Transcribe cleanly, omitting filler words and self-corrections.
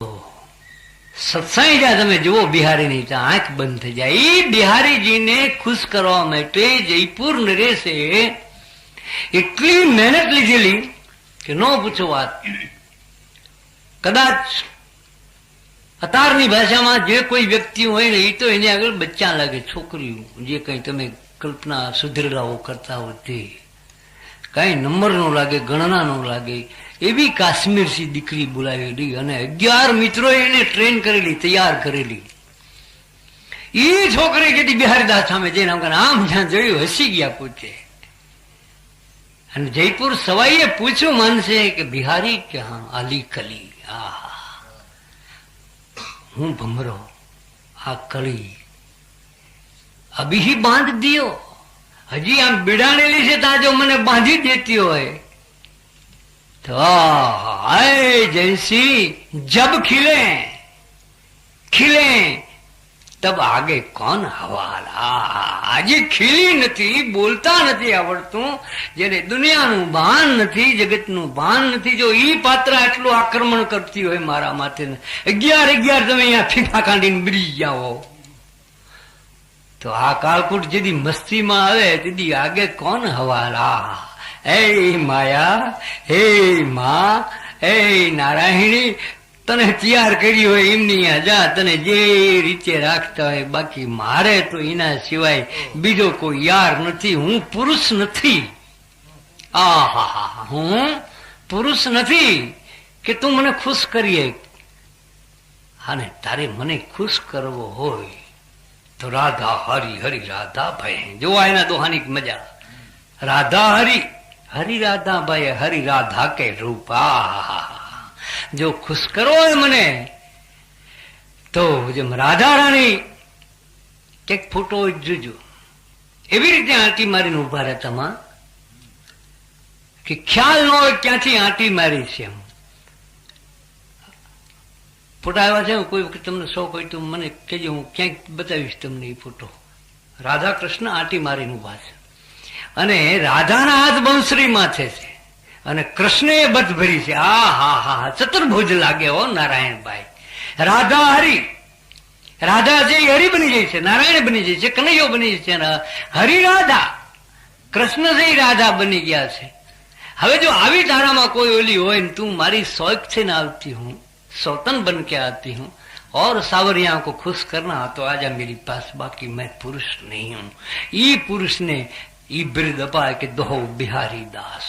સત્સંગ જ્યાં તમે જુઓ બિહારીની ત્યાં આંખ બંધ થઈ જાય. એ બિહારીજીને ખુશ કરવા માટે જયપુર નરેશે એટલી મહેનત લીધેલી કે ન પૂછો વાત. કદાચ અત્યારની ભાષામાં જે કોઈ વ્યક્તિ હોય ને એ તો એની આગળ બચ્ચા લાગે, છોકરીઓ જે કઈ તમે કલ્પના સુધરેલાઓ કરતા હોય તે કઈ નંબર નો લાગે, ગણના નો લાગે એવી કાશ્મીરથી દીકરી બોલાવેલી અને 11 મિત્રો એને ટ્રેન કરેલી, તૈયાર કરેલી. એ છોકરી કહેતી બિહારીદાસ સામે જઈને આમ જ્યાં જોયું હસી ગયા પોતે. અને જયપુર સવાઈએ પૂછ્યું માનશે કે બિહારી કે હા આલી કલી, હું ભમરો આ કળી અભી ही बांध दियो, હજી આમ બિડાણેલી છે ત્યાં જો મને બાંધી દેતી હોય તો આય જैसी जब खिले खिले तब आगे कौन हवाल. આજે ખીલી નથી, બોલતા નથી આવડતું, જેને દુનિયાનું ભાન નથી, જગતનું ભાન નથી, જો ઈ પાત્ર આટલું આક્રમણ કરતી હોય મારા માથે 11 તમે અહીંયા ફીફા કાઢીને બળી જાઓ તો આ કાળકૂટ જેદી મસ્તીમાં આવે તેદી આગે કોણ હવાલા. હે માયા, હે માં, હે નારાયણી, તને તૈયાર કરી હોય એમની જા, તને જે રીતે રાખતા હોય, બાકી મારે તો એના સિવાય બીજો કોઈ યાર નથી. હું પુરુષ નથી. હું પુરુષ નથી કે તું મને ખુશ કરીએ. અને તારે મને ખુશ કરવો હોય તો રાધા હરી, હરી રાધા ભાઈ. જોવા એના દોહાની મજા. રાધા હરી, હરી રાધા ભાઈ, હરી રાધા કે રૂપા. જો ખુશ કરો હોય મને તો જેમ રાધા રાણી ક્યાંક ફોટો જોજો એવી રીતે આંટી મારીને ઉભા રહેતા માં કે ખ્યાલ ન હોય ક્યાંથી આંટી મારી છે. એમ ફોટા આવ્યા છે, કોઈ વખત તમને શોખ હોય તો મને કહેજો, હું ક્યાંક બતાવીશ તમને એ ફોટો. રાધા કૃષ્ણ આંટી મારીને ઉભા છે અને રાધાના હાથ બંસરી માથે છે અને કૃષ્ણ એ બધ ભરી છે. હા ચતુર્ભુજ લાગે હો નારાયણભાઈ. રાધા હરી, રાધા છે હરી બની જાય છે, નારાયણ બની જાય છે, કનૈયો બની જાય છે. હરી રાધા, કૃષ્ણ છે રાધા બની ગયા છે. હવે જો આવી તારામાં કોઈ ઓલી હોય ને તું મારી શौक से ना આવતી હું, सौतन बन के आती हूँ और सावरिया को खुश करना तो आजा मेरी पास, बाकी मैं पुरुष नहीं हूं. ई पुरुष ने ई बिरद अपाए कि दो बिहारी दास.